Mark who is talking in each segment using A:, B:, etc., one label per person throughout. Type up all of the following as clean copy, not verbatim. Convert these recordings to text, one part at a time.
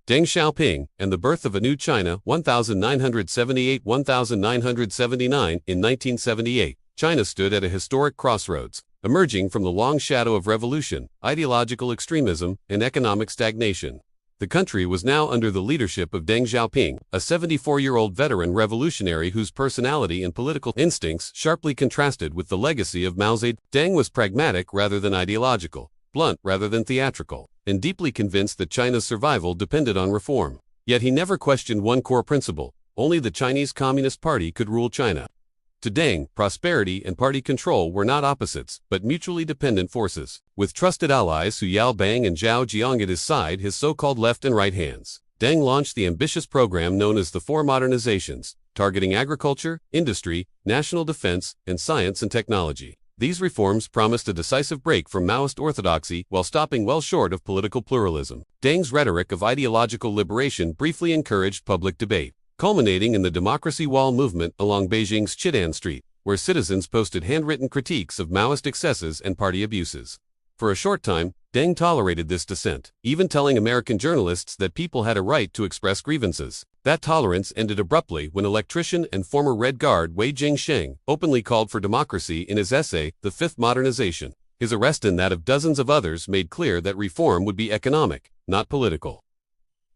A: Deng Xiaoping, and the Birth of a New China 1978-1979. In 1978, China stood at a historic crossroads, emerging from the long shadow of revolution, ideological extremism, and economic stagnation. The country was now under the leadership of Deng Xiaoping, a 74-year-old veteran revolutionary whose personality and political instincts sharply contrasted with the legacy of Mao Zedong. Deng was pragmatic rather than ideological, blunt rather than theatrical, and deeply convinced that China's survival depended on reform. Yet he never questioned one core principle: only the Chinese Communist Party could rule China. To Deng, prosperity and party control were not opposites, but mutually dependent forces. With trusted allies Hu Yaobang and Zhao Jiang at his side, his so-called left and right hands, Deng launched the ambitious program known as the Four Modernizations, targeting agriculture, industry, national defense, and science and technology. These reforms promised a decisive break from Maoist orthodoxy while stopping well short of political pluralism. Deng's rhetoric of ideological liberation briefly encouraged public debate, culminating in the Democracy Wall movement along Beijing's Chidan Street, where citizens posted handwritten critiques of Maoist excesses and party abuses. For a short time, Deng tolerated this dissent, even telling American journalists that people had a right to express grievances. That tolerance ended abruptly when electrician and former Red Guard Wei Jingsheng openly called for democracy in his essay, The Fifth Modernization. His arrest and that of dozens of others made clear that reform would be economic, not political.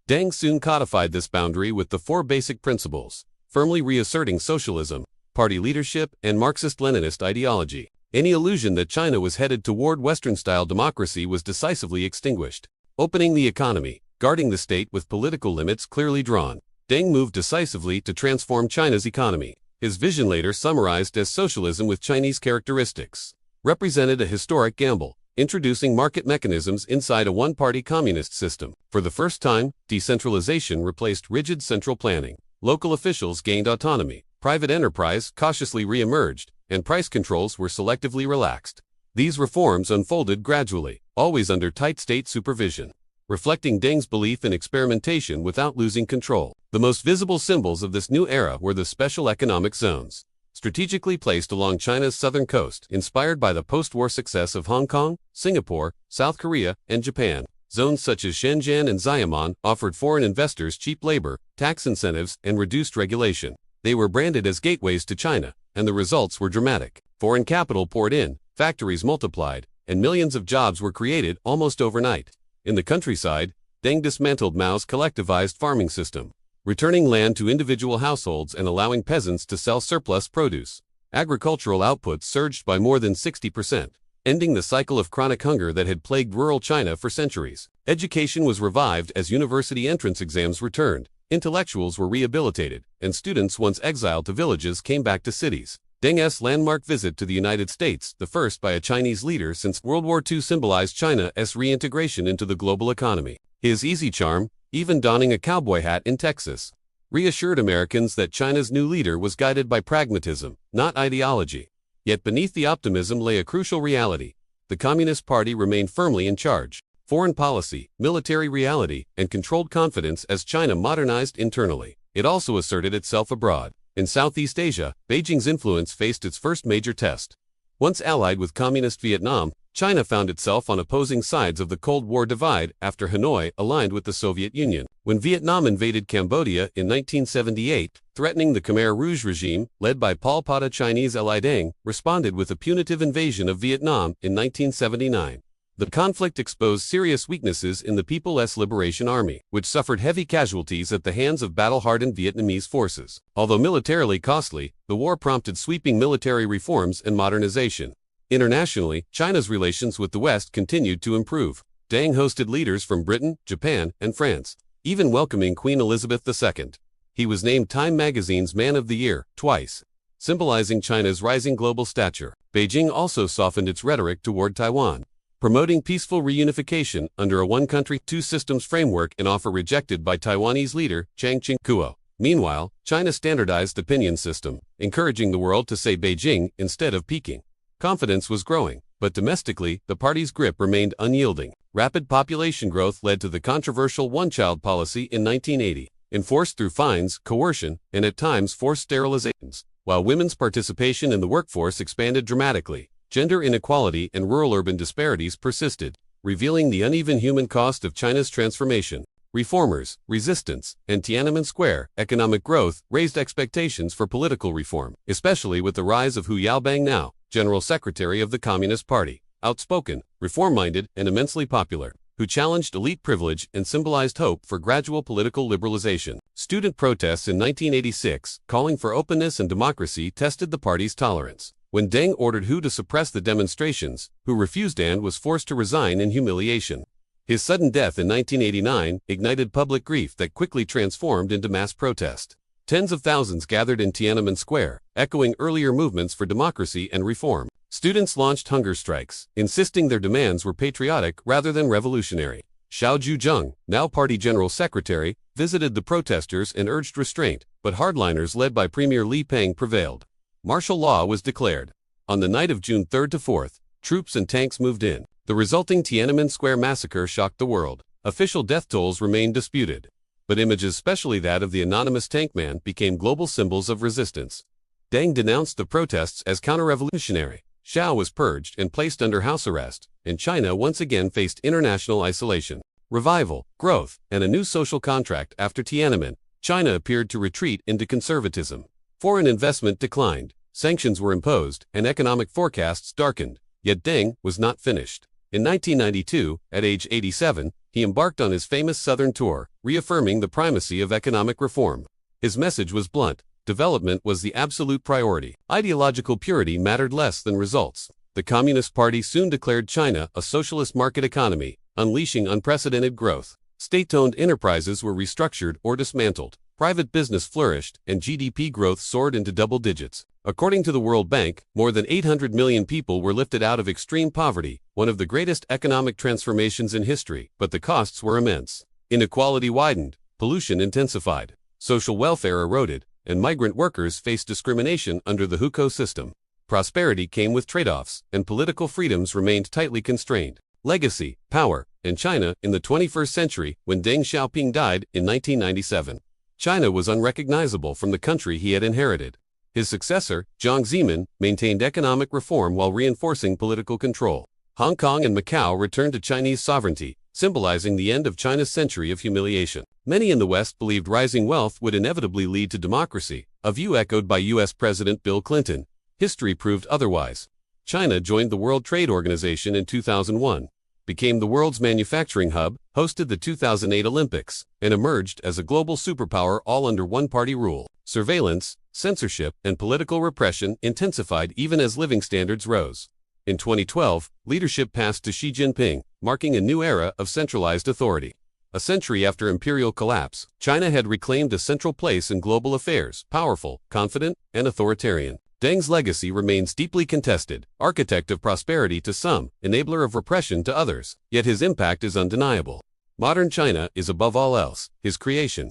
A: Deng soon codified this boundary with the four basic principles, firmly reasserting socialism, party leadership, and Marxist-Leninist ideology. Any illusion that China was headed toward Western-style democracy was decisively extinguished. Opening the economy, guarding the state with political limits clearly drawn, Deng moved decisively to transform China's economy. His vision, later summarized as socialism with Chinese characteristics, represented a historic gamble, introducing market mechanisms inside a one-party communist system. For the first time, decentralization replaced rigid central planning. Local officials gained autonomy, private enterprise cautiously re-emerged, and price controls were selectively relaxed. These reforms unfolded gradually, always under tight state supervision, reflecting Deng's belief in experimentation without losing control. The most visible symbols of this new era were the special economic zones, strategically placed along China's southern coast, inspired by the post-war success of Hong Kong, Singapore, South Korea, and Japan. Zones such as Shenzhen and Xiamen offered foreign investors cheap labor, tax incentives, and reduced regulation. They were branded as gateways to China, and the results were dramatic. Foreign capital poured in, factories multiplied, and millions of jobs were created almost overnight. In the countryside, Deng dismantled Mao's collectivized farming system, returning land to individual households and allowing peasants to sell surplus produce. Agricultural output surged by more than 60%, ending the cycle of chronic hunger that had plagued rural China for centuries. Education was revived as university entrance exams returned, intellectuals were rehabilitated, and students once exiled to villages came back to cities. Deng's landmark visit to the United States, the first by a Chinese leader since World War II, symbolized China's reintegration into the global economy. His easy charm, even donning a cowboy hat in Texas, reassured Americans that China's new leader was guided by pragmatism, not ideology. Yet beneath the optimism lay a crucial reality. The Communist Party remained firmly in charge. Foreign policy, military reality, and controlled confidence as China modernized internally. It also asserted itself abroad. In Southeast Asia, Beijing's influence faced its first major test. Once allied with Communist Vietnam, China found itself on opposing sides of the Cold War divide after Hanoi aligned with the Soviet Union. When Vietnam invaded Cambodia in 1978, threatening the Khmer Rouge regime, led by Pol Pot, Chinese ally Deng responded with a punitive invasion of Vietnam in 1979. The conflict exposed serious weaknesses in the People's Liberation Army, which suffered heavy casualties at the hands of battle-hardened Vietnamese forces. Although militarily costly, the war prompted sweeping military reforms and modernization. Internationally, China's relations with the West continued to improve. Deng hosted leaders from Britain, Japan, and France, even welcoming Queen Elizabeth II. He was named Time magazine's Man of the Year twice, symbolizing China's rising global stature. Beijing also softened its rhetoric toward Taiwan, promoting peaceful reunification under a one-country, two-systems framework, an offer rejected by Taiwanese leader Chiang Ching-kuo. Meanwhile, China standardized the opinion system, encouraging the world to say Beijing instead of Peking. Confidence was growing, but domestically, the party's grip remained unyielding. Rapid population growth led to the controversial one-child policy in 1980, enforced through fines, coercion, and at times forced sterilizations. While women's participation in the workforce expanded dramatically, gender inequality and rural-urban disparities persisted, revealing the uneven human cost of China's transformation. reformers, resistance, and Tiananmen Square, economic growth raised expectations for political reform, especially with the rise of Hu Yaobang, now General Secretary of the Communist Party, outspoken, reform-minded, and immensely popular, who challenged elite privilege and symbolized hope for gradual political liberalization. Student protests in 1986, calling for openness and democracy, tested the party's tolerance. When Deng ordered Hu to suppress the demonstrations, Hu refused and was forced to resign in humiliation. His sudden death in 1989 ignited public grief that quickly transformed into mass protest. Tens of thousands gathered in Tiananmen Square, echoing earlier movements for democracy and reform. Students launched hunger strikes, insisting their demands were patriotic rather than revolutionary. Xiao Zhuzheng, now party general secretary, visited the protesters and urged restraint, but hardliners led by Premier Li Peng prevailed. Martial law was declared. On the night of June 3 to 4, troops and tanks moved in. The resulting Tiananmen Square massacre shocked the world. Official death tolls remained disputed, but images, especially that of the anonymous tank man, became global symbols of resistance. Deng denounced the protests as counter-revolutionary. Xiao was purged and placed under house arrest, and China once again faced international isolation. Revival, growth, and a new social contract. After Tiananmen, China appeared to retreat into conservatism. Foreign investment declined, sanctions were imposed, and economic forecasts darkened. Yet Deng was not finished. In 1992, at age 87, he embarked on his famous Southern tour, reaffirming the primacy of economic reform. His message was blunt: development was the absolute priority. Ideological purity mattered less than results. The Communist Party soon declared China a socialist market economy, unleashing unprecedented growth. State-owned enterprises were restructured or dismantled. Private business flourished, and GDP growth soared into double digits. According to the World Bank, more than 800 million people were lifted out of extreme poverty, one of the greatest economic transformations in history, but the costs were immense. Inequality widened, pollution intensified, social welfare eroded, and migrant workers faced discrimination under the hukou system. Prosperity came with trade-offs, and political freedoms remained tightly constrained. Legacy, power, and China in the 21st century. When Deng Xiaoping died in 1997, China was unrecognizable from the country he had inherited. His successor, Jiang Zemin, maintained economic reform while reinforcing political control. Hong Kong and Macau returned to Chinese sovereignty, symbolizing the end of China's century of humiliation. Many in the West believed rising wealth would inevitably lead to democracy, a view echoed by U.S. President Bill Clinton. History proved otherwise. China joined the World Trade Organization in 2001, became the world's manufacturing hub, hosted the 2008 Olympics, and emerged as a global superpower, all under one-party rule. Surveillance, censorship, and political repression intensified even as living standards rose. In 2012, leadership passed to Xi Jinping, marking a new era of centralized authority. A century after imperial collapse, China had reclaimed a central place in global affairs, powerful, confident, and authoritarian. Deng's legacy remains deeply contested, architect of prosperity to some, enabler of repression to others, yet his impact is undeniable. Modern China is above all else his creation.